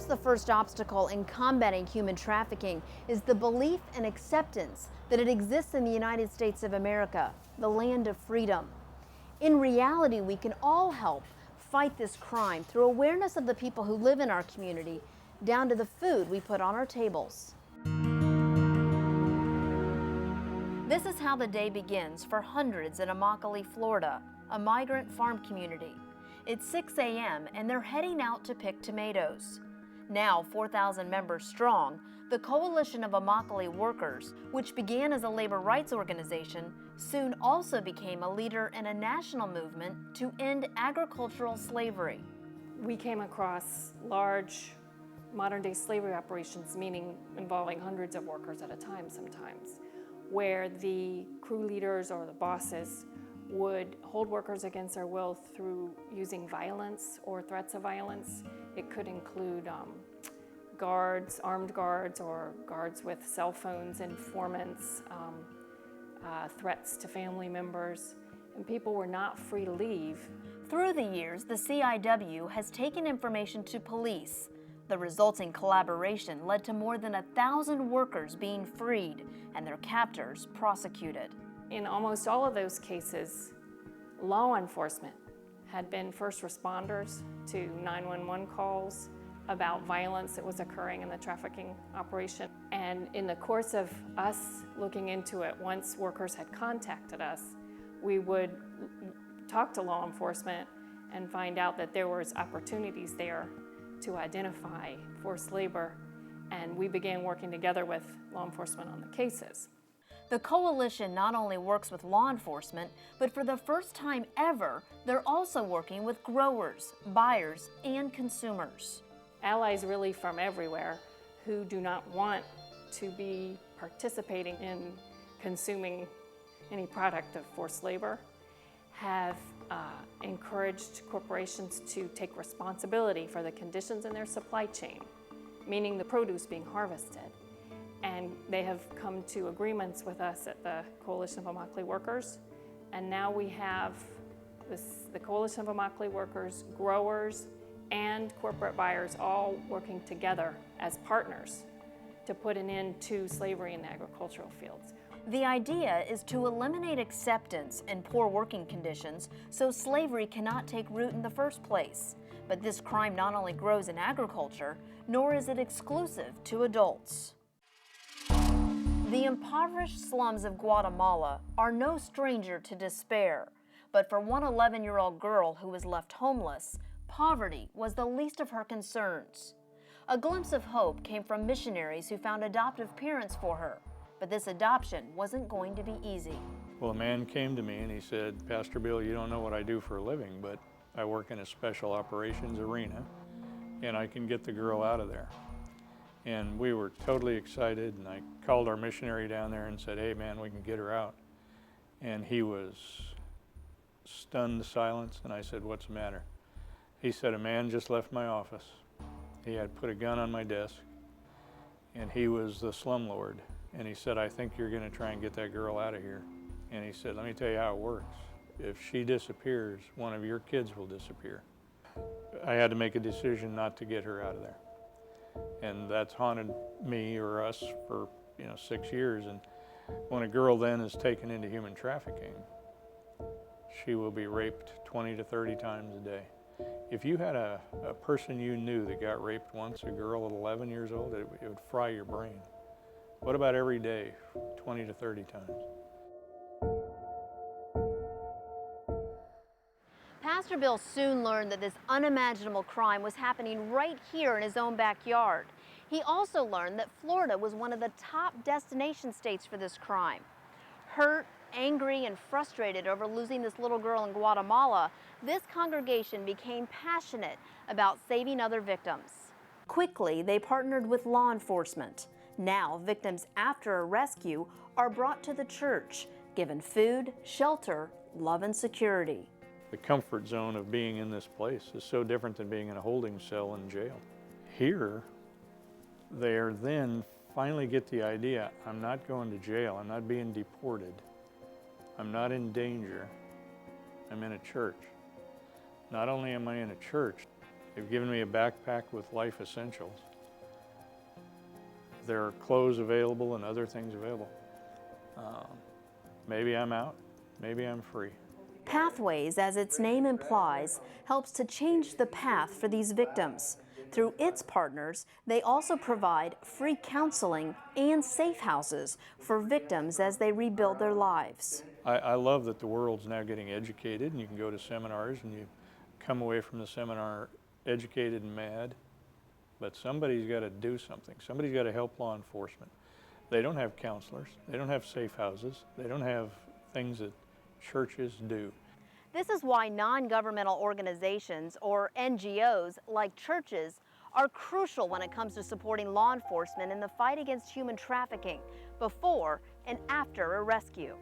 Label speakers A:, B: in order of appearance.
A: Perhaps the first obstacle in combating human trafficking is the belief and acceptance that it exists in the United States of America, the land of freedom. In reality, we can all help fight this crime through awareness of the people who live in our community, down to the food we put on our tables. This is how the day begins for hundreds in Immokalee, Florida, a migrant farm community. It's 6 a.m. and they're heading out to pick tomatoes. Now 4,000 members strong, the Coalition of Immokalee Workers, which began as a labor rights organization, soon also became a leader in a national movement to end agricultural slavery.
B: We came across large modern-day slavery operations, meaning involving hundreds of workers at a time sometimes, where the crew leaders or the bosses would hold workers against their will through using violence or threats of violence. It could include guards, armed guards, or guards with cell phones, informants, threats to family members, and people were not free to leave.
A: Through the years, the CIW has taken information to police. The resulting collaboration led to more than 1,000 workers being freed and their captors prosecuted.
B: In almost all of those cases, law enforcement had been first responders to 911 calls about violence that was occurring in the trafficking operation. And in the course of us looking into it, once workers had contacted us, we would talk to law enforcement and find out that there was opportunities there to identify forced labor, and we began working together with law enforcement on the cases.
A: The coalition not only works with law enforcement, but for the first time ever, they're also working with growers, buyers, and consumers.
B: Allies really from everywhere who do not want to be participating in consuming any product of forced labor have encouraged corporations to take responsibility for the conditions in their supply chain, meaning the produce being harvested. And they have come to agreements with us at the Coalition of Immokalee Workers. And now we have the Coalition of Immokalee Workers, growers, and corporate buyers all working together as partners to put an end to slavery in the agricultural fields.
A: The idea is to eliminate acceptance and poor working conditions so slavery cannot take root in the first place. But this crime not only grows in agriculture, nor is it exclusive to adults. The impoverished slums of Guatemala are no stranger to despair. But for one 11-year-old girl who was left homeless, poverty was the least of her concerns. A glimpse of hope came from missionaries who found adoptive parents for her. But this adoption wasn't going to be easy.
C: Well, a man came to me and he said, "Pastor Bill, you don't know what I do for a living, but I work in a special operations arena and I can get the girl out of there." And we were totally excited, and I called our missionary down there and said, "Hey man, we can get her out." And he was stunned silence, and I said, "What's the matter?" He said, "A man just left my office. He had put a gun on my desk, and he was the slumlord. And he said, 'I think you're gonna try and get that girl out of here.' And he said, 'Let me tell you how it works. If she disappears, one of your kids will disappear.'" I had to make a decision not to get her out of there. And that's haunted me or us for 6 years. And when a girl then is taken into human trafficking, she will be raped 20 to 30 times a day. If you had a person you knew that got raped once, a girl at 11 years old, it would fry your brain. What about every day, 20 to 30 times?
A: Pastor Bill soon learned that this unimaginable crime was happening right here in his own backyard. He also learned that Florida was one of the top destination states for this crime. Hurt, angry, and frustrated over losing this little girl in Guatemala, this congregation became passionate about saving other victims. Quickly, they partnered with law enforcement. Now, victims after a rescue are brought to the church, given food, shelter, love, and security.
C: The comfort zone of being in this place is so different than being in a holding cell in jail. Here, they are then finally get the idea, I'm not going to jail, I'm not being deported, I'm not in danger, I'm in a church. Not only am I in a church, They've given me a backpack with life essentials. There are clothes available and other things available. Maybe I'm out, maybe I'm free.
A: Pathways, as its name implies, helps to change the path for these victims. Through its partners, they also provide free counseling and safe houses for victims as they rebuild their lives.
C: I love that the world's now getting educated, and you can go to seminars and you come away from the seminar educated and mad, but somebody's got to do something. Somebody's got to help law enforcement. They don't have counselors, they don't have safe houses, they don't have things that churches do.
A: This is why non-governmental organizations, or NGOs, like churches, are crucial when it comes to supporting law enforcement in the fight against human trafficking before and after a rescue.